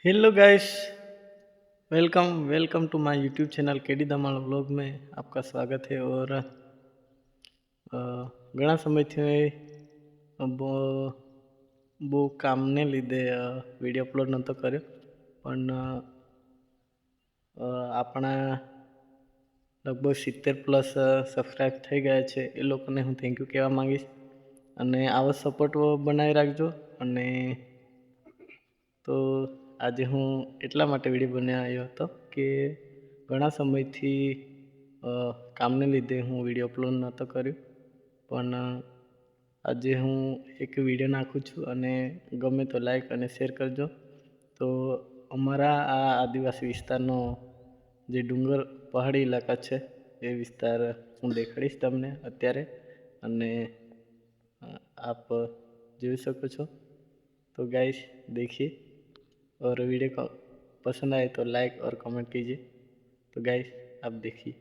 Hello guys. Welcome welcome to my YouTube channel KD Dhamal vlog में आपका स्वागत है। और घણા સમયથી બહુ બહુ કામને લીધે વિડીયો અપલોડ નહોતો કર્યો, પણ આપણા લગભગ 70+ સબસ્ક્રાઈબ થઈ ગયા છે. એ લોકોને હું થેન્ક યુ કહેવા માંગીશ અને આવો સપોર્ટ બનાવી રાખજો. અને તો આજે હું એટલા માટે વિડીયો બનાવ્યો હતો કે ઘણા સમયથી કામને લીધે હું વિડીયો અપલોડ નહોતો કર્યો, પણ આજે હું એક વિડીયો નાખું છું અને ગમે તો લાઈક અને શેર કરજો. તો અમારા આ આદિવાસી વિસ્તારનો જે ડુંગર પહાડી ઇલાકા છે એ વિસ્તાર હું દેખાડીશ તમને અત્યારે, અને आप જોઈ શકો છો. तो गाइस देखिए, और वीडियो को पसंद आए तो लाइक और कमेंट कीजिए. तो गाइस आप देखिए.